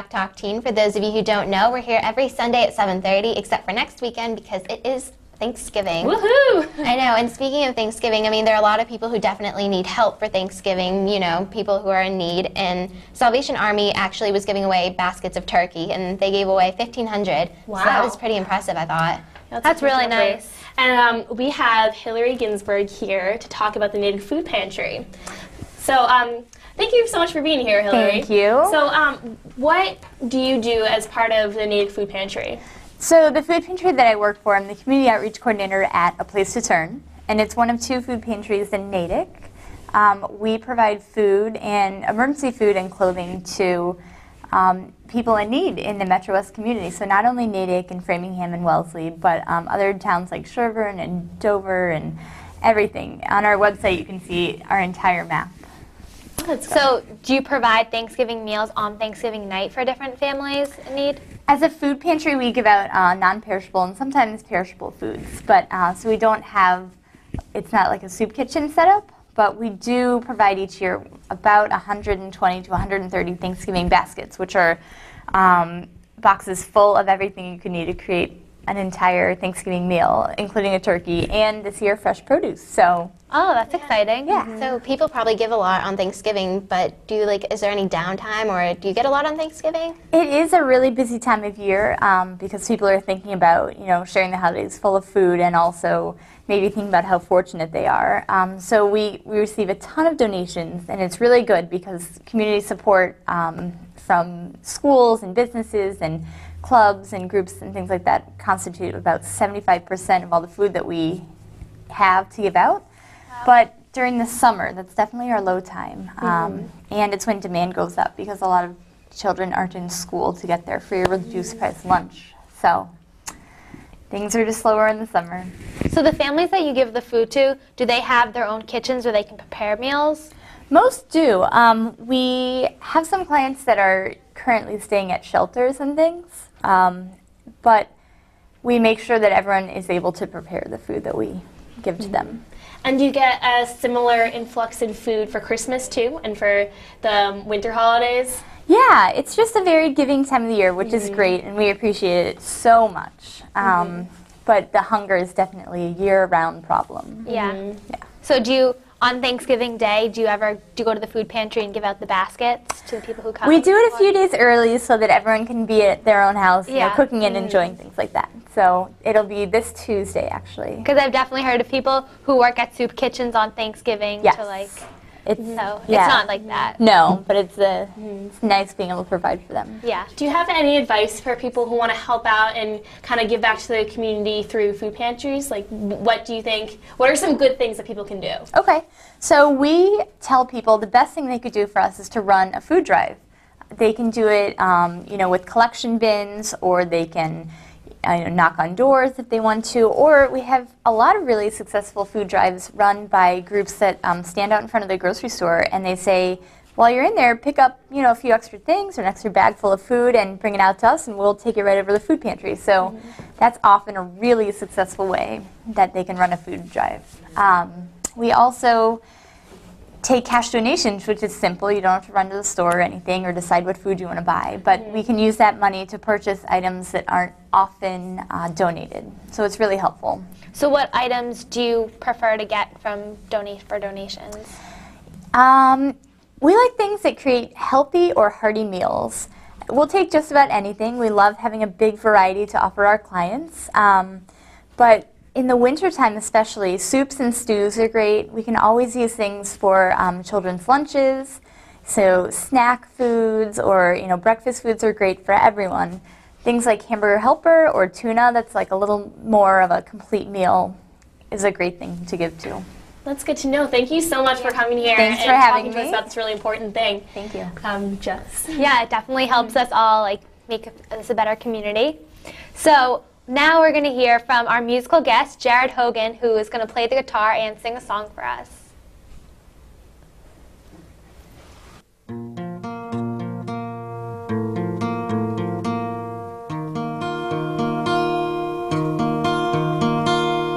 Fact Talk Teen. For those of you who don't know, we're here every Sunday at 7:30, except for next weekend because it is Thanksgiving. Woohoo! I know, and speaking of Thanksgiving, I mean, there are a lot of people who definitely need help for Thanksgiving, you know, people who are in need, and Salvation Army actually was giving away baskets of turkey, and they gave away 1,500. Wow. So that was pretty impressive, I thought. That's really nice. And we have Hillary Ginsburg here to talk about the Native Food Pantry. So thank you so much for being here, Hillary. Thank you. So what do you do as part of the Native Food Pantry? So the food pantry that I work for, I'm the community outreach coordinator at A Place to Turn, and it's one of 2 food pantries in Natick. We provide food and emergency food and clothing to people in need in the Metro West community. So not only Natick and Framingham and Wellesley, but other towns like Sherburne and Dover and everything. On our website you can see our entire map. So do you provide Thanksgiving meals on Thanksgiving night for different families in need? As a food pantry, we give out non-perishable and sometimes perishable foods, but so we don't have, it's not like a soup kitchen setup, but we do provide each year about 120 to 130 Thanksgiving baskets, which are boxes full of everything you could need to create an entire Thanksgiving meal, including a turkey, and this year fresh produce. So. Oh, that's exciting. Yeah. So people probably give a lot on Thanksgiving, but is there any downtime, or do you get a lot on Thanksgiving? It is a really busy time of year because people are thinking about, you know, sharing the holidays full of food and also maybe thinking about how fortunate they are. So we receive a ton of donations, and it's really good because community support from schools and businesses and clubs and groups and things like that constitute about 75% of all the food that we have to give out. Wow. But during the summer, that's definitely our low time. And it's when demand goes up because a lot of children aren't in school to get their free or reduced price lunch. So things are just slower in the summer. So the families that you give the food to, do they have their own kitchens where they can prepare meals? Most do. We have some clients that are currently staying at shelters and things, but we make sure that everyone is able to prepare the food that we give to them. And do you get a similar influx in food for Christmas too, and for the winter holidays? Yeah, it's just a very giving time of the year, which is great, and we appreciate it so much. But the hunger is definitely a year-round problem. Yeah. So do you, on Thanksgiving Day, do you go to the food pantry and give out the baskets to the people who come? We do it a few days early so that everyone can be at their own house, you know, cooking and enjoying things like that. So it'll be this Tuesday, actually. Because I've definitely heard of people who work at soup kitchens on Thanksgiving to like. It's not like that. No, but it's nice being able to provide for them. Yeah. Do you have any advice for people who want to help out and kind of give back to the community through food pantries? Like, what do you think? What are some good things that people can do? Okay, so we tell people the best thing they could do for us is to run a food drive. They can do it, you know, with collection bins, or they can knock on doors if they want to, or we have a lot of really successful food drives run by groups that stand out in front of the grocery store, and they say, while you're in there, pick up, you know, a few extra things or an extra bag full of food and bring it out to us, and we'll take it right over to the food pantry. So that's often a really successful way that they can run a food drive. We also take cash donations, which is simple. You don't have to run to the store or anything or decide what food you want to buy. But we can use that money to purchase items that aren't often donated. So it's really helpful. So what items do you prefer to get from donations? We like things that create healthy or hearty meals. We'll take just about anything. We love having a big variety to offer our clients. But in the wintertime especially, soups and stews are great. We can always use things for children's lunches. So snack foods or, you know, breakfast foods are great for everyone. Things like hamburger helper or tuna, that's like a little more of a complete meal, is a great thing to give to. That's good to know. Thank you so much for coming here and talking to us about this really important thing. Thank you. Jess. Yeah, it definitely helps us all make us a better community. So now we're going to hear from our musical guest, Jared Horgan, who is going to play the guitar and sing a song for us.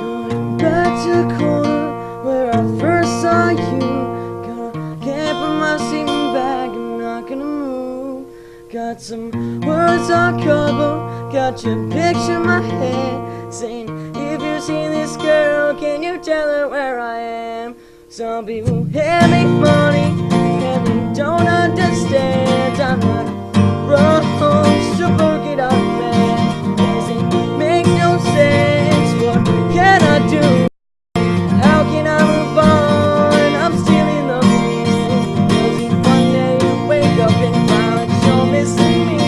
Going back to the corner where I first saw you. Can't put my seat back, I'm not gonna move. Got some words on cardboard, got your picture in my head, saying, if you see this girl, can you tell her where I am? Some people hand me money, and they don't understand. I'm not wrong, so book it up, man. Cause it makes no sense, what can I do? How can I move on? I'm still in love with you. Cause if one day you wake up and find that you're missing me,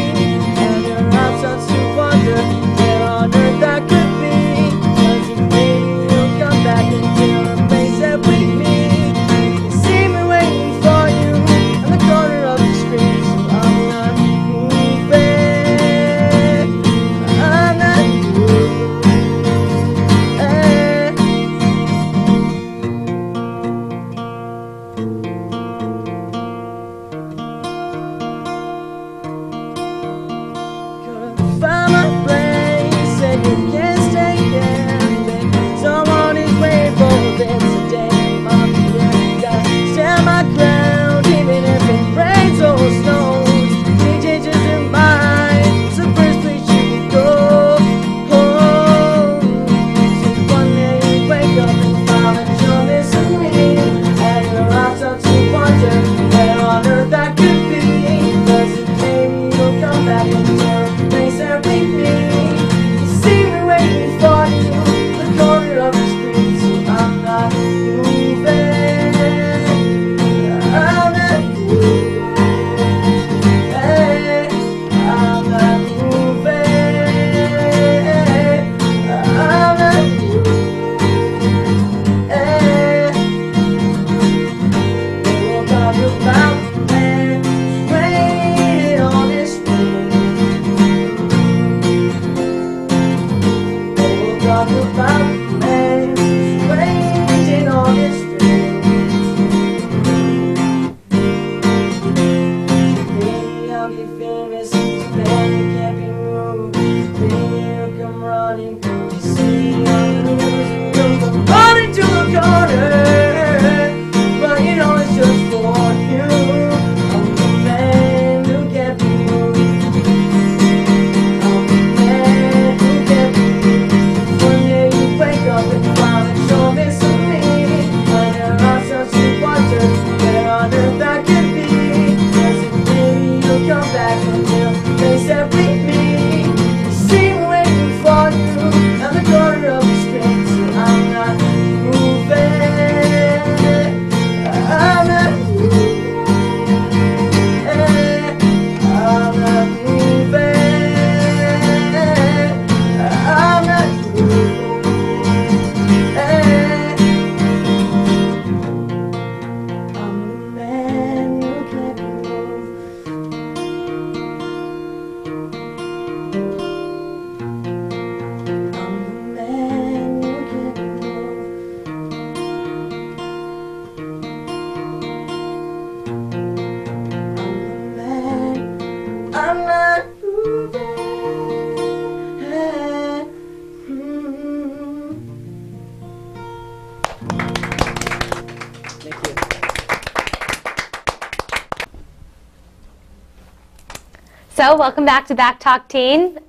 and your heart starts to wonder where on earth I could be. Cause if maybe you'll come back into the place that we meet. You see me waiting for you in the corner of the street. So I'm not moving. I'm not moving. Find my place and you can't stay here, babe. Someone is waiting for this today. Mom, yeah, gotta stand my ground, even if it rains or snows. She changes her mind, it's the first place you can go. So one day you wake up and find that you're missing me, and your eyes start to wonder where on earth I could be. Cause if maybe you'll come back and tell place that we meet. You see me waiting for you in the corner of the street. So I'm not moving. I'm not moving. I'm not moving. I'm not moving. They will talk about man waiting on this street. Talk about man waiting on this street. Maybe I'll get famous, so bad it can't be moved. Maybe you'll come running, you see I'm losing. You'll come running to the corner, but you know it's just for you. I'm the man who can't be moved. I'm the man who can't be moved. One day you wake up and find that you're missing me, and your heart starts to wonder where on earth I could be. Cause if maybe you'll come back and tell the place that we meet. You see me waiting for you at the corner of the street. So I'm not moving. I'm not moving. I'm not moving. I'm not moving. I'm the man who can't move. I'm the man who can't move. I'm the man. I'm not moving. Thank you. So, welcome back to Back Talk Teen.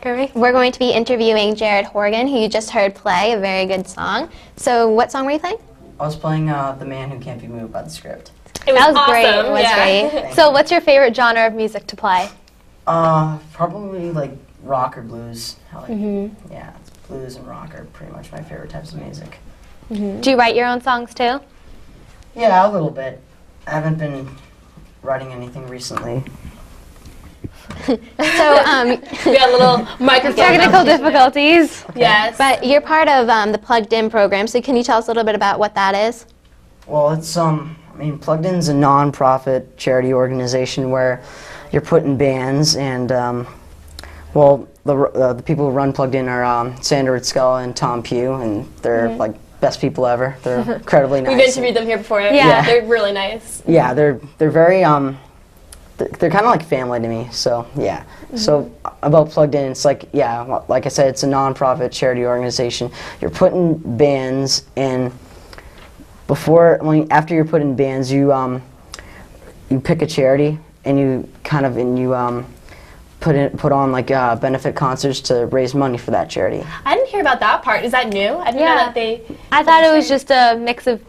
Kirby? We're going to be interviewing Jared Horgan, who you just heard play a very good song. So what song were you playing? I was playing The Man Who Can't Be Moved by the Script. It was That was awesome. great. It was yeah. great. So, what's your favorite genre of music to play? Probably like rock or blues. Yeah, blues and rock are pretty much my favorite types of music. Do you write your own songs too? Yeah, a little bit. I haven't been writing anything recently. So, We got a little microphone. Technical difficulties. Yes. but you're part of the Plugged In program, so can you tell us a little bit about what that is? Well, it's I mean, Plugged In's a non-profit charity organization where you're put in bands, and well, the people who run Plugged In are Sandra Ritzkella and Tom Pugh, and they're like best people ever. They're incredibly nice. We've interviewed them here before. Yeah. They're really nice. Yeah, they're very they're kind of like family to me. So yeah. So about Plugged In, it's like like I said, it's a non-profit charity organization. You're put in bands, and after you're put in bands, you pick a charity, and you put on like benefit concerts to raise money for that charity. I didn't hear about that part. Is that new? I didn't know that they. I thought it was just a mix of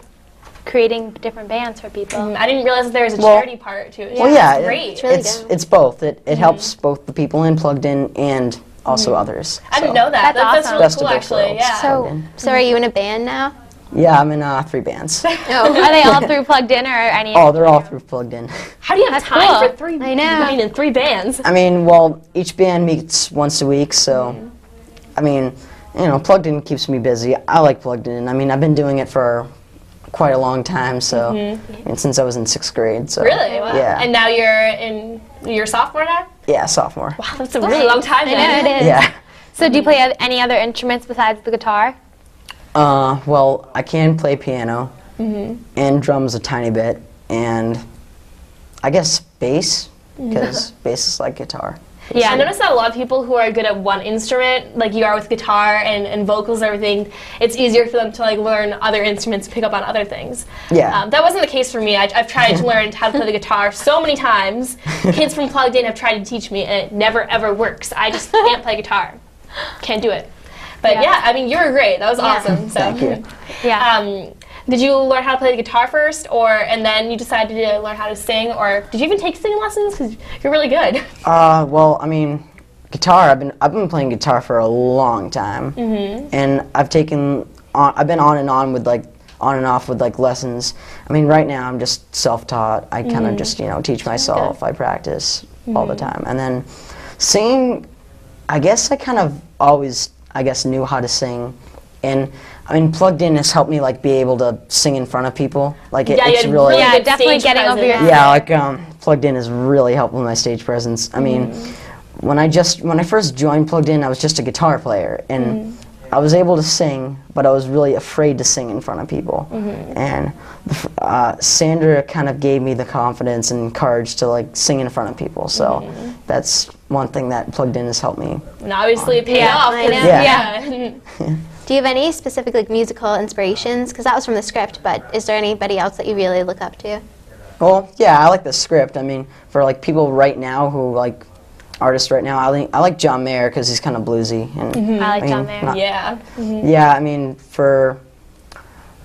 creating different bands for people. I didn't realize that there was a charity part to it. Well, yeah, That's great. It's really good. it's both. It helps both the people in Plugged In and also others. I didn't know that. That's That's Best of really cool, both actually. worlds. Yeah. So are you in a band now? Yeah, I'm in 3 bands. Oh, Are they all through Plugged In or any? Oh, they're all through Plugged In. How do you have That's time cool. for 3? I know. I mean, in 3 bands. I mean, well, each band meets once a week, so I mean, you know, Plugged In keeps me busy. I like Plugged In. I mean, I've been doing it for quite a long time, so I mean, since I was in 6th grade. So Really? Wow. Yeah. And now you're sophomore now? Yeah, sophomore. Wow, that's a really long time I then. know it is. Yeah. So do you play any other instruments besides the guitar? Well, I can play piano and drums a tiny bit, and I guess bass, because bass is like guitar. Yeah, I noticed that a lot of people who are good at one instrument, like you are with guitar and vocals and everything, it's easier for them to like learn other instruments, pick up on other things. Yeah. That wasn't the case for me. I've tried to learn how to play the guitar so many times. Kids from Plugged In have tried to teach me, and it never ever works. I just can't play guitar. Can't do it. But yeah, I mean, you were great. That was awesome. So. Thank you. Yeah. Did you learn how to play the guitar first, and then you decided to learn how to sing, or did you even take singing lessons? Because you're really good. Well, I mean, guitar. I've been playing guitar for a long time, and I've been on and off with like lessons. I mean, right now I'm just self-taught. I kind of just teach myself. I practice all the time, and then singing. I guess I kind of always knew how to sing, and I mean, Plugged In has helped me like be able to sing in front of people. Like it's really Yeah, good definitely stage getting over your presence. yeah, like Plugged In has really helped with my stage presence. I mean, when I first joined Plugged In, I was just a guitar player, and I was able to sing, but I was really afraid to sing in front of people. And Sandra kind of gave me the confidence and courage to like sing in front of people. So that's one thing that Plugged In has helped me. And obviously it paid off. I know. Yeah. Do you have any specific like musical inspirations? Because that was from the script, but is there anybody else that you really look up to? Well, yeah, I like the script. I mean, for like people right now who like artists right now, I like John Mayer because he's kind of bluesy. And I like John Mayer. Yeah. yeah, I mean, for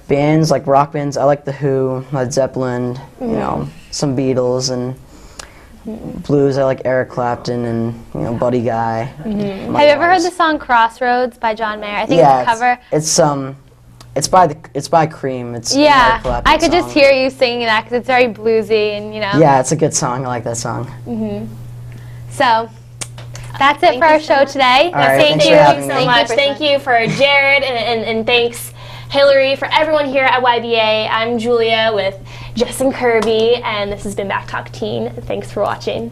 bands like rock bands, I like The Who, Led Zeppelin, some Beatles, and blues. I like Eric Clapton and Have Buddy Guy. you ever heard the song Crossroads by John Mayer? I think Yeah, it's a cover. It's by Cream. It's an Yeah, Eric Clapton I could just song. hear you singing that because it's very bluesy and Yeah, it's a good song. I like that song. So that's it for our show today. All right, Thank thanks you for having so me. much. Thank you for Jared, and thanks Hillary, for everyone here at YBA. I'm Julia with Jess and Kirby, and this has been Back Talk Teen. Thanks for watching.